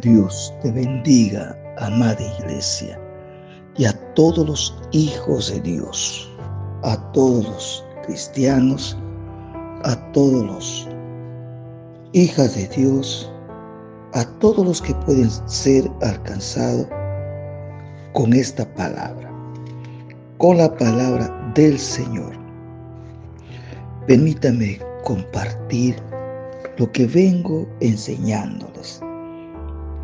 Dios te bendiga, amada iglesia, y a todos los hijos de Dios, a todos los cristianos, a todos los hijas de Dios, a todos los que pueden ser alcanzados con esta palabra, con la palabra del Señor. Permítame compartir lo que vengo enseñándoles.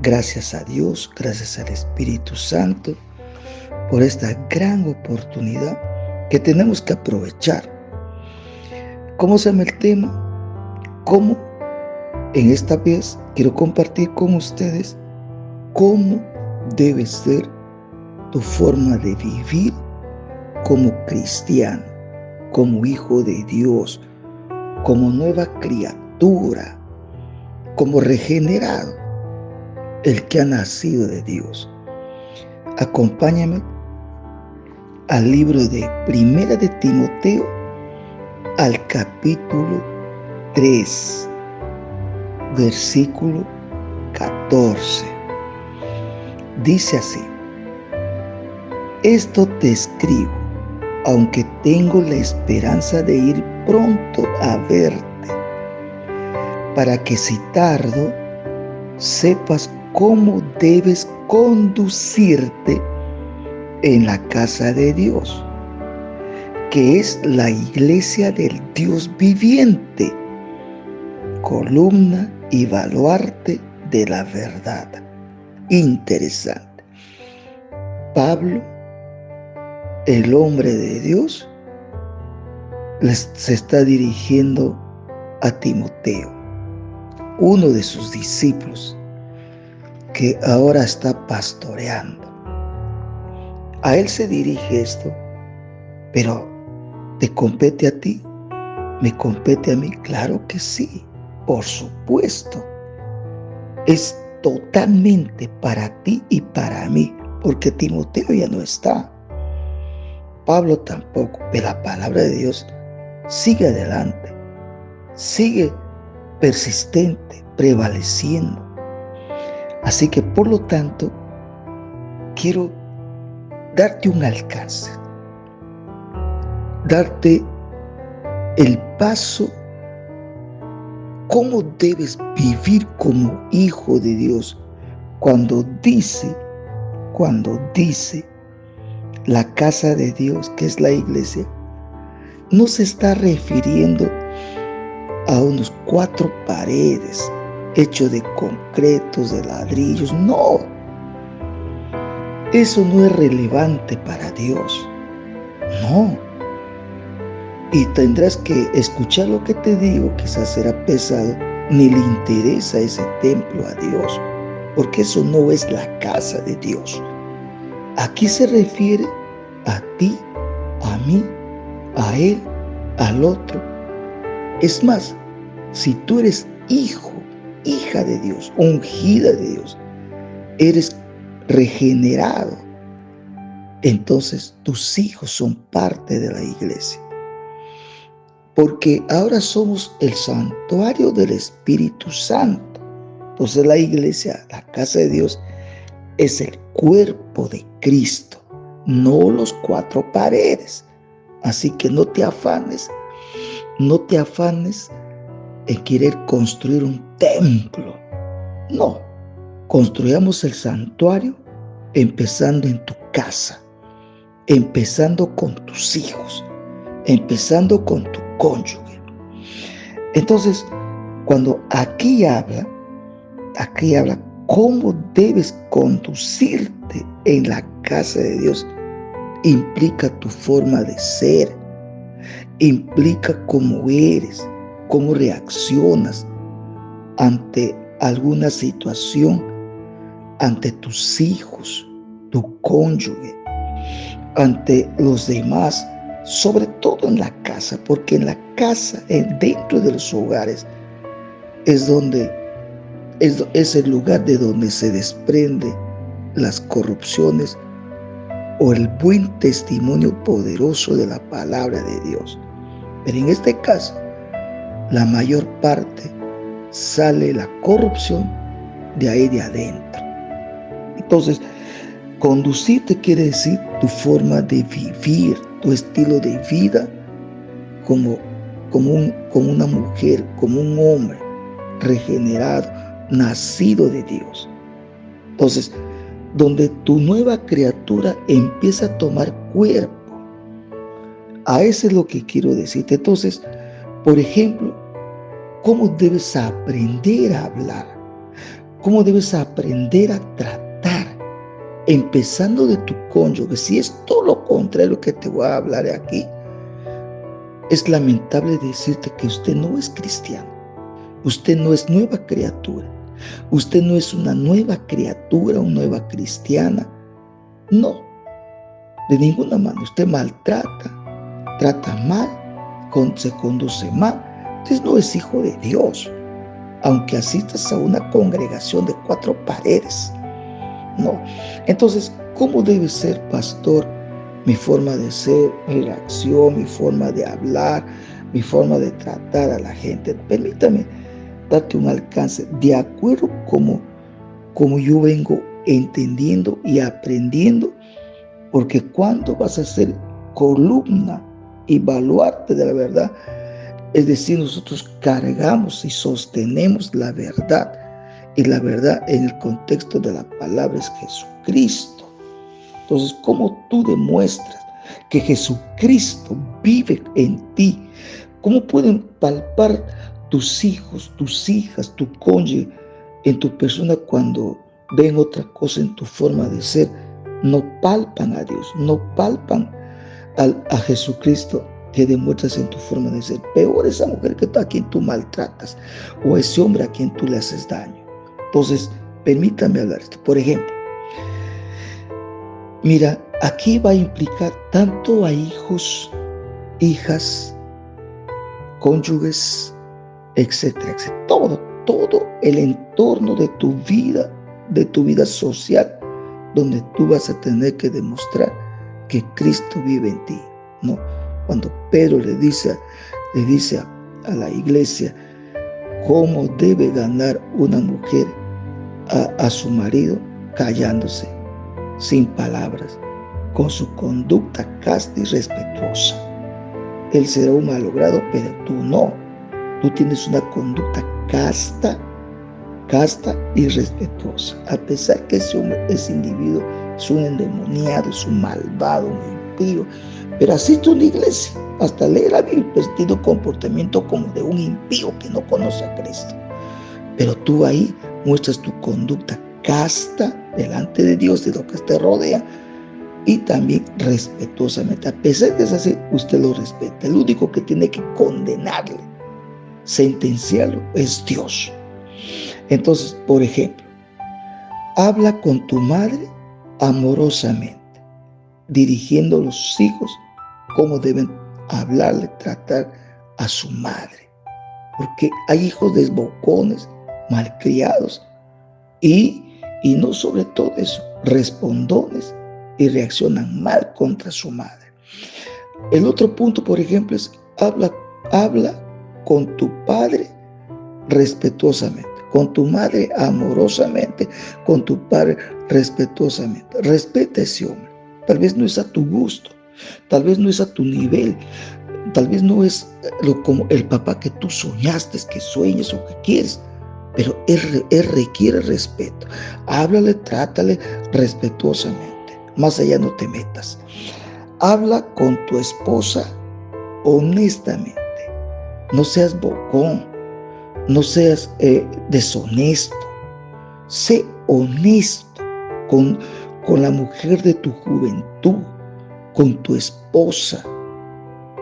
Gracias a Dios, gracias al Espíritu Santo, por esta gran oportunidad que tenemos que aprovechar. ¿Cómo se llama el tema? ¿Cómo? En esta vez quiero compartir con ustedes cómo debe ser tu forma de vivir como cristiano, como hijo de Dios, como nueva criatura, como regenerado, el que ha nacido de Dios. Acompáñame al libro de Primera de Timoteo, al capítulo 3, versículo 14. Dice así: esto te escribo, aunque tengo la esperanza de ir pronto a verte, para que si tardo, sepas cómo debes conducirte en la casa de Dios, que es la iglesia del Dios viviente, columna y baluarte de la verdad. Interesante. Pablo, el hombre de Dios, se está dirigiendo a Timoteo, uno de sus discípulos, que ahora está pastoreando. A él se dirige esto, pero ¿te compete a ti? ¿Me compete a mí? Claro que sí, por supuesto. Es totalmente para ti y para mí, porque Timoteo ya no está. Pablo tampoco, pero la palabra de Dios sigue adelante, sigue persistente, prevaleciendo. Así que por lo tanto, quiero darte un alcance, darte el paso, cómo debes vivir como hijo de Dios cuando dice la casa de Dios, que es la iglesia. No se está refiriendo a unos 4 paredes hechos de concretos, de ladrillos. No, eso no es relevante para Dios. No. Y tendrás que escuchar lo que te digo, quizás será pesado, ni le interesa ese templo a Dios, porque eso no es la casa de Dios. Aquí se refiere a ti, a mí, a él, al otro. Es más, si tú eres hijo, hija de Dios, ungida de Dios, eres regenerado, entonces tus hijos son parte de la iglesia. Porque ahora somos el santuario del Espíritu Santo. Entonces la iglesia, la casa de Dios, es el cuerpo de Cristo, no los 4 paredes. Así que no te afanes en querer construir un templo. No, construyamos el santuario empezando en tu casa, empezando con tus hijos, empezando con tu cónyuge. Entonces, cuando aquí habla cómo debes conducirte en la casa de Dios, implica tu forma de ser, implica cómo eres, cómo reaccionas ante alguna situación, ante tus hijos, tu cónyuge, ante los demás, sobre todo en la casa, porque en la casa, dentro de los hogares, es el lugar de donde se desprende las corrupciones o el buen testimonio poderoso de la palabra de Dios. Pero en este caso, la mayor parte sale la corrupción de ahí de adentro. Entonces, conducirte quiere decir tu forma de vivir, tu estilo de vida como una mujer, como un hombre regenerado, nacido de Dios. Entonces, donde tu nueva criatura empieza a tomar cuerpo. A eso es lo que quiero decirte. Entonces, por ejemplo, ¿cómo debes aprender a hablar? ¿Cómo debes aprender a tratar? Empezando de tu cónyuge. Si es todo lo contrario que te voy a hablar aquí, es lamentable decirte que usted no es cristiano. Usted no es nueva criatura. Usted no es una nueva criatura, una nueva cristiana. No, de ninguna manera. Usted maltrata, trata mal, se conduce mal. Entonces no es hijo de Dios, aunque asistas a una congregación de 4 paredes. No. Entonces, ¿cómo debe ser, pastor? Mi forma de ser, mi reacción, mi forma de hablar, mi forma de tratar a la gente. Permítame darte un alcance de acuerdo como yo vengo entendiendo y aprendiendo, porque cuando vas a ser columna y baluarte de la verdad, es decir, nosotros cargamos y sostenemos la verdad, y la verdad en el contexto de la palabra es Jesucristo. Entonces, ¿cómo tú demuestras que Jesucristo vive en ti? ¿Cómo pueden palpar tus hijos, tus hijas, tu cónyuge en tu persona cuando ven otra cosa en tu forma de ser? No palpan a Dios, no palpan a Jesucristo que demuestras en tu forma de ser. Peor esa mujer a quien tú maltratas, o ese hombre a quien tú le haces daño. Entonces, permítame hablar esto. Por ejemplo, mira, aquí va a implicar tanto a hijos, hijas, cónyuges, etcétera, etcétera. Todo el entorno de tu vida social, donde tú vas a tener que demostrar que Cristo vive en ti, ¿no? Cuando Pedro le dice a la iglesia cómo debe ganar una mujer a su marido, callándose, sin palabras, con su conducta casta y respetuosa. Él será un malogrado, pero tú no. Tú tienes una conducta casta y respetuosa. A pesar que ese individuo es un endemoniado, es un malvado, un impío, pero asiste a una iglesia, hasta lee la Biblia, pues tiene un comportamiento como de un impío que no conoce a Cristo. Pero tú ahí muestras tu conducta casta delante de Dios, de lo que te rodea, y también respetuosamente. A pesar de eso así, usted lo respeta. El único que tiene que condenarle, sentenciarlo, es Dios. Entonces, por ejemplo, habla con tu madre amorosamente, dirigiendo a los hijos cómo deben hablarle, tratar a su madre. Porque hay hijos desbocones, malcriados, y no sobre todo eso, respondones, y reaccionan mal contra su madre. El otro punto, por ejemplo, es habla con tu padre respetuosamente, con tu madre amorosamente, con tu padre respetuosamente. Respeta a ese hombre. Tal vez no es a tu gusto, tal vez no es a tu nivel, tal vez no es como el papá que tú soñaste, que sueñas o que quieres, pero él requiere respeto. Háblale, trátale respetuosamente. Más allá no te metas. Habla con tu esposa honestamente. No seas bocón, no seas deshonesto. Sé honesto con la mujer de tu juventud, con tu esposa.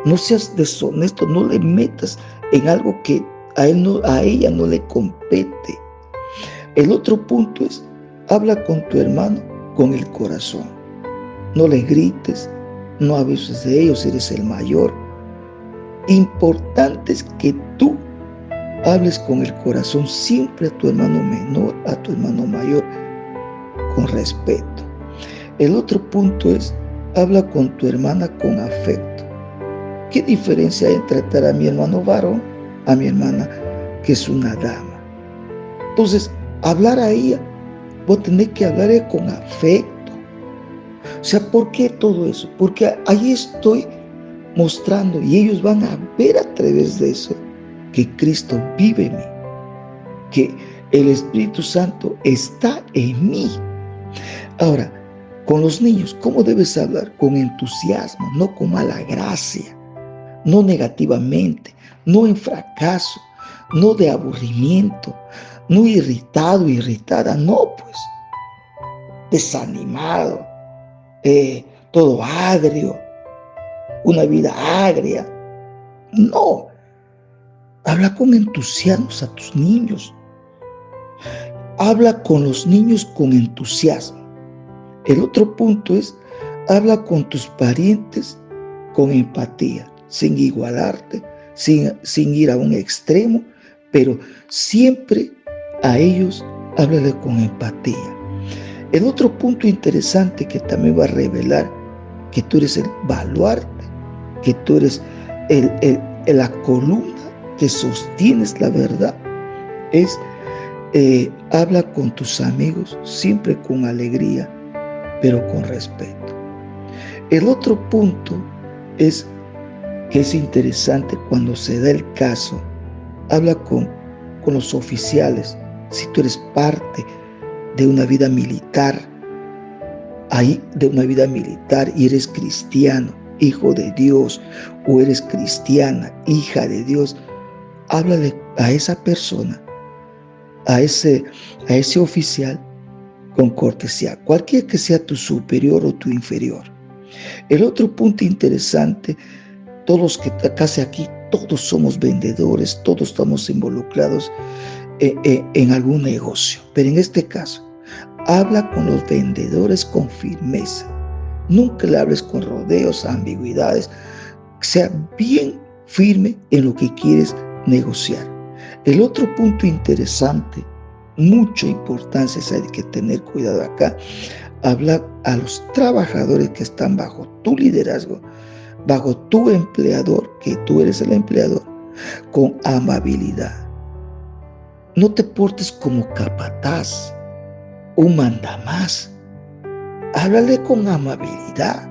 No seas deshonesto, no le metas en algo que a ella no le compete. El otro punto es, habla con tu hermano con el corazón. No le grites, no abuses de ellos, eres el mayor. Importante es que tú hables con el corazón siempre a tu hermano menor, a tu hermano mayor, con respeto. El otro punto es, habla con tu hermana con afecto. ¿Qué diferencia hay en tratar a mi hermano varón, a mi hermana que es una dama? Entonces, Hablar a ella, vos tenés que hablar con afecto. O sea, ¿por qué todo eso? Porque ahí estoy mostrando y ellos van a ver a través de eso que Cristo vive en mí, que el Espíritu Santo está en mí. Ahora, con los niños, ¿cómo debes hablar? Con entusiasmo, no con mala gracia, no negativamente, no en fracaso, no de aburrimiento, no irritado, irritada, no, pues, desanimado, todo agrio, una vida agria. No, habla con entusiasmo a tus niños. Habla con los niños con entusiasmo. El otro punto es, habla con tus parientes con empatía, sin igualarte, sin ir a un extremo, pero siempre a ellos háblale con empatía. El otro punto interesante que también va a revelar que tú eres el baluarte, que tú eres la columna que sostienes la verdad, es habla con tus amigos siempre con alegría, pero con respeto. El otro punto es que es interesante cuando se da el caso, habla con los oficiales. Si tú eres parte de una vida militar, y eres cristiano, hijo de Dios, o eres cristiana, hija de Dios, háblale a esa persona, a ese oficial con cortesía, cualquiera que sea tu superior o tu inferior. El otro punto interesante, todos los que casi aquí, todos somos vendedores, todos estamos involucrados en algún negocio, pero en este caso, habla con los vendedores con firmeza. Nunca le hables con rodeos, ambigüedades. Sea bien firme en lo que quieres negociar. El otro punto interesante, mucha importancia, hay que tener cuidado acá. Habla a los trabajadores que están bajo tu liderazgo, bajo tu empleador, que tú eres el empleador, con amabilidad. No te portes como capataz, un mandamás. Háblale con amabilidad.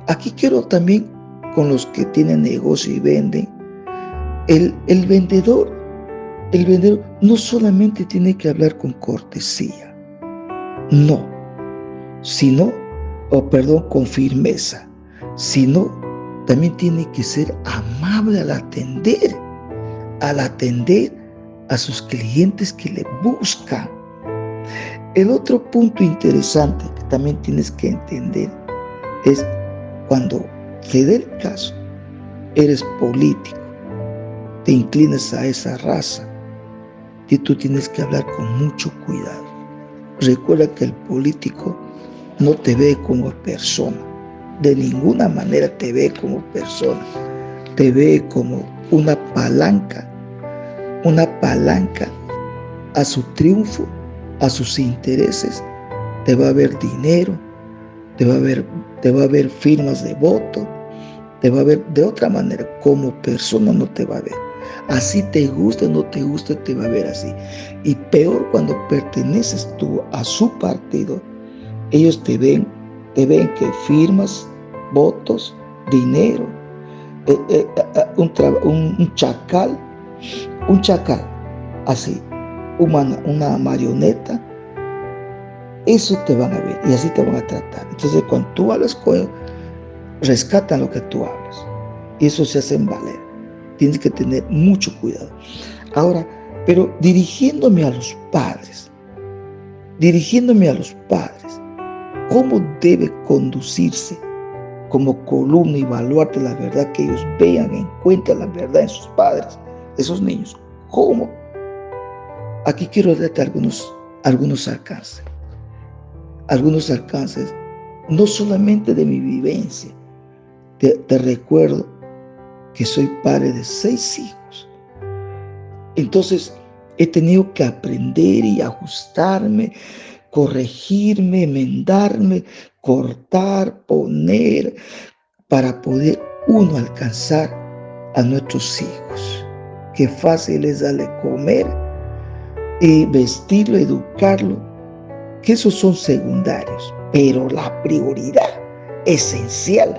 Aquí quiero también con los que tienen negocio y venden. El vendedor no solamente tiene que hablar con cortesía, no, con firmeza, sino también tiene que ser amable al atender a sus clientes que le buscan. El otro punto interesante que también tienes que entender es cuando se dé el caso, eres político, te inclinas a esa raza, y tú tienes que hablar con mucho cuidado. Recuerda que el político no te ve como persona, de ninguna manera te ve como persona, te ve como una palanca a su triunfo, a sus intereses. Te va a ver dinero, te va a ver firmas de voto, te va a ver de otra manera. Como persona no te va a ver. Así te gusta o no te gusta, te va a ver así. Y peor cuando perteneces tú a su partido, ellos te ven que firmas, votos, dinero, un chacal, así, una marioneta. Eso te van a ver y así te van a tratar. Entonces, cuando tú hablas con ellos, rescatan lo que tú hablas. Y eso se hace en valer. Tienes que tener mucho cuidado. Ahora, pero dirigiéndome a los padres, ¿cómo debe conducirse como columna y baluarte la verdad, que ellos vean, encuentren la verdad en sus padres, esos niños? ¿Cómo? Aquí quiero darte algunos alcances, no solamente de mi vivencia. Te recuerdo que soy padre de 6 hijos. Entonces he tenido que aprender y ajustarme, corregirme, enmendarme, cortar, poner, para poder uno alcanzar a nuestros hijos. Qué fácil es darle comer vestirlo, educarlo, que esos son secundarios, pero la prioridad esencial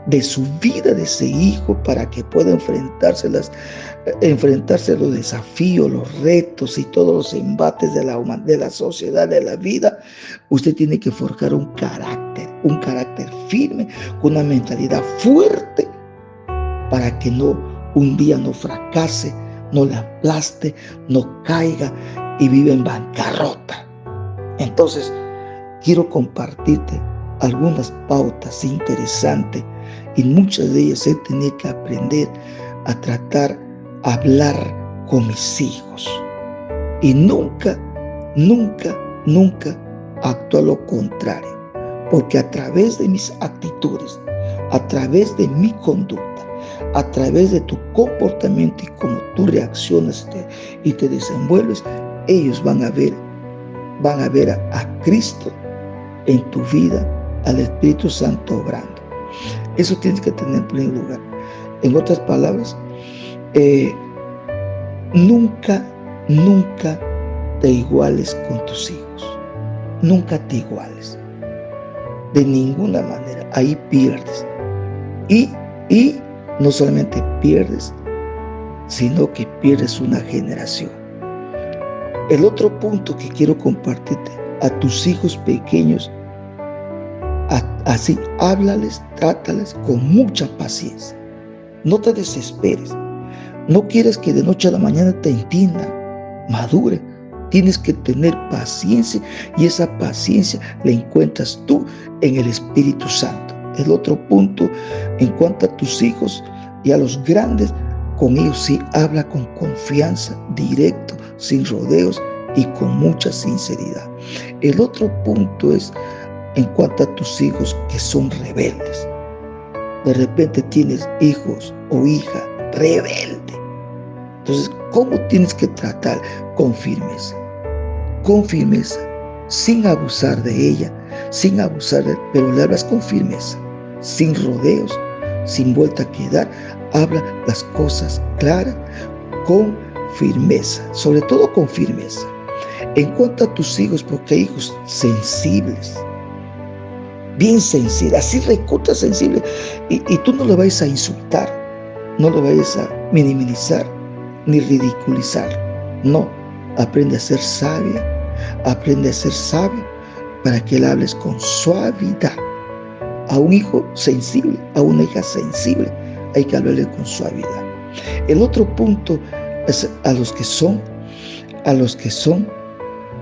de su vida de ese hijo para que pueda enfrentarse a los desafíos, los retos y todos los embates de la sociedad, de la vida. Usted tiene que forjar un carácter firme, con una mentalidad fuerte, para que un día no fracase, no le aplaste, no caiga y viva en bancarrota. Entonces, quiero compartirte algunas pautas interesantes, y muchas de ellas he tenido que aprender a tratar, a hablar con mis hijos. Y nunca actuar lo contrario. Porque a través de mis actitudes, a través de mi conducta, a través de tu comportamiento y cómo tú reaccionas y te desenvuelves, ellos van a ver a Cristo en tu vida, al Espíritu Santo obrando. Eso tienes que tener en primer lugar. En otras palabras, nunca te iguales con tus hijos. Nunca te iguales. De ninguna manera. Ahí pierdes. Y no solamente pierdes, sino que pierdes una generación. El otro punto que quiero compartirte: a tus hijos pequeños, así háblales, trátales con mucha paciencia. No te desesperes. No quieres que de noche a la mañana te entiendan, maduren. Tienes que tener paciencia, y esa paciencia la encuentras tú en el Espíritu Santo. El otro punto, en cuanto a tus hijos y a los grandes, con ellos sí habla con confianza, directo, sin rodeos y con mucha sinceridad. El otro punto es en cuanto a tus hijos que son rebeldes. De repente tienes hijos o hija rebelde. Entonces, ¿cómo tienes que tratar? Con firmeza, sin abusar de ella, pero le hablas con firmeza, sin rodeos, sin vuelta a quedar. Habla las cosas claras, con firmeza, sobre todo con firmeza. En cuanto a tus hijos, porque hay hijos sensibles, bien sensibles, así recontra sensibles, y tú no lo vayas a insultar, no lo vayas a minimizar ni ridiculizar. No, aprende a ser sabio para que le hables con suavidad. A un hijo sensible, a una hija sensible, hay que hablarle con suavidad. El otro punto es a los que son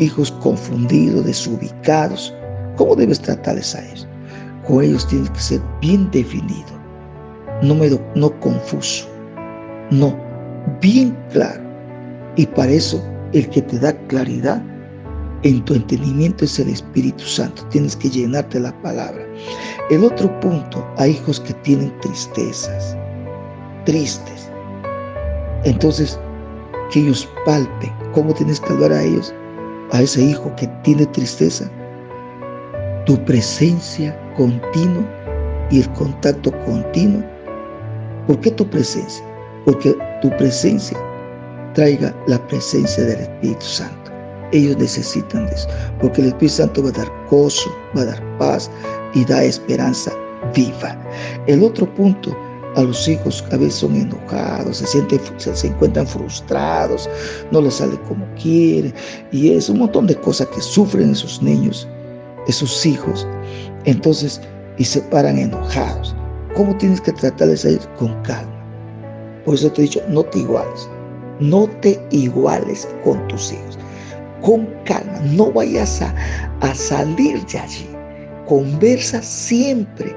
hijos confundidos, desubicados. ¿Cómo debes tratarles a ellos? Con ellos tienes que ser bien definido, no confuso, no, bien claro. Y para eso, el que te da claridad en tu entendimiento es el Espíritu Santo. Tienes que llenarte la palabra. El otro punto, hay hijos que tienen tristezas, tristes. Entonces, que ellos palpen. ¿Cómo tienes que hablar a ellos? A ese hijo que tiene tristeza: tu presencia continua y el contacto continuo. ¿Por qué tu presencia? Porque tu presencia traiga la presencia del Espíritu Santo. Ellos necesitan de eso, porque el Espíritu Santo va a dar gozo, va a dar paz y da esperanza viva. El otro punto, a los hijos a veces son enojados, se encuentran frustrados, no les sale como quieren, y es un montón de cosas que sufren esos niños, esos hijos. Entonces, y se paran enojados. ¿Cómo tienes que tratarles a ellos? Con calma. Por eso te he dicho, no te iguales con tus hijos. Con calma, no vayas a salir de allí. Conversa siempre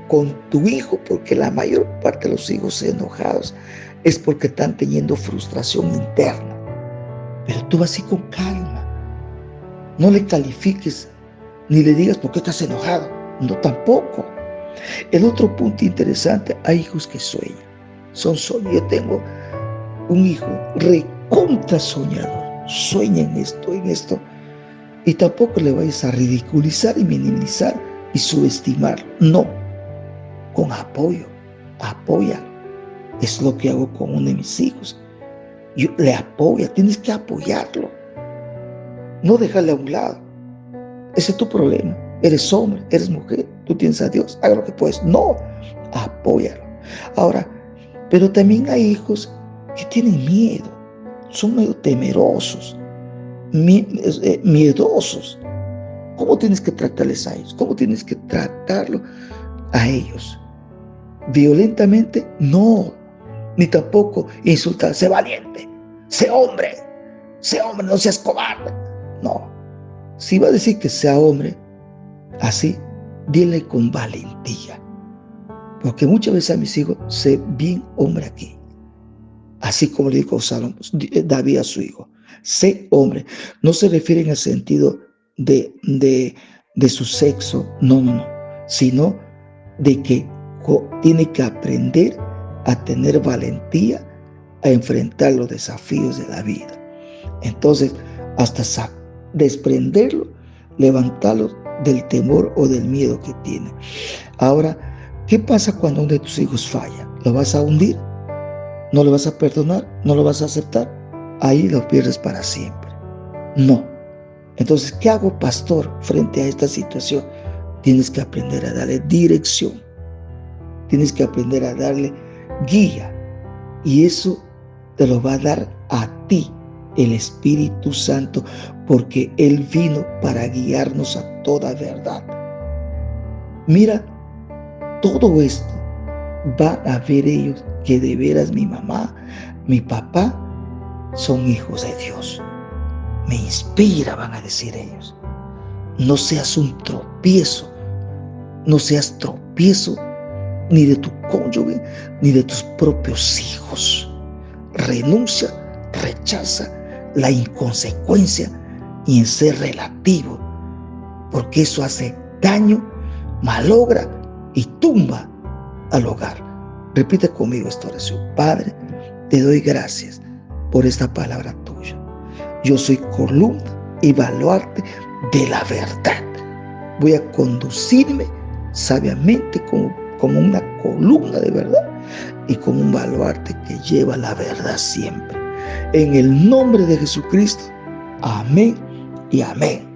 con tu hijo, porque la mayor parte de los hijos enojados es porque están teniendo frustración interna. Pero tú así con calma. No le califiques ni le digas por qué estás enojado. No, tampoco. El otro punto interesante, hay hijos que sueñan. Son sueños. Yo tengo un hijo recontra soñador. Sueña en esto. Y tampoco le vayas a ridiculizar y minimizar y subestimar. No. Con apoyo. Apóyalo. Es lo que hago con uno de mis hijos. Yo le apoyo. Tienes que apoyarlo. no dejarle a un lado. Ese es tu problema. Eres hombre, eres mujer, tú tienes a Dios, haga lo que puedes. No, apóyalo. Ahora, pero también hay hijos que tienen miedo, son medio temerosos, miedosos. ¿Cómo tienes que tratarles a ellos? ¿Cómo tienes que tratarlo a ellos? ¿Violentamente? No, ni tampoco insultar. Sé valiente, sé hombre, no seas cobarde. No, si va a decir que sea hombre, así, dile con valentía. Porque muchas veces a mis hijos, sé bien hombre aquí. Así como le dijo David a su hijo, sé hombre. No se refiere en el sentido de su sexo, no, sino de que tiene que aprender a tener valentía, a enfrentar los desafíos de la vida. Entonces, hasta desprenderlo, levantarlo del temor o del miedo que tiene. Ahora, ¿qué pasa cuando uno de tus hijos falla? ¿Lo vas a hundir? ¿No lo vas a perdonar? ¿No lo vas a aceptar? Ahí lo pierdes para siempre. No. Entonces, ¿qué hago, pastor, frente a esta situación? Tienes que aprender a darle dirección. Tienes que aprender a darle guía. Y eso te lo va a dar a ti el Espíritu Santo, porque Él vino para guiarnos a toda verdad. Mira, todo esto van a ver ellos que de veras mi mamá, mi papá son hijos de Dios. Me inspira, van a decir ellos. No seas un tropiezo, no seas tropiezo ni de tu cónyuge, ni de tus propios hijos. Renuncia, rechaza la inconsecuencia y en ser relativo, porque eso hace daño, malogra y tumba al hogar. Repite conmigo esta oración. Padre, te doy gracias por esta palabra tuya. Yo soy columna y baluarte de la verdad. Voy a conducirme sabiamente como una columna de verdad y como un baluarte que lleva la verdad siempre. En el nombre de Jesucristo. Amén y amén.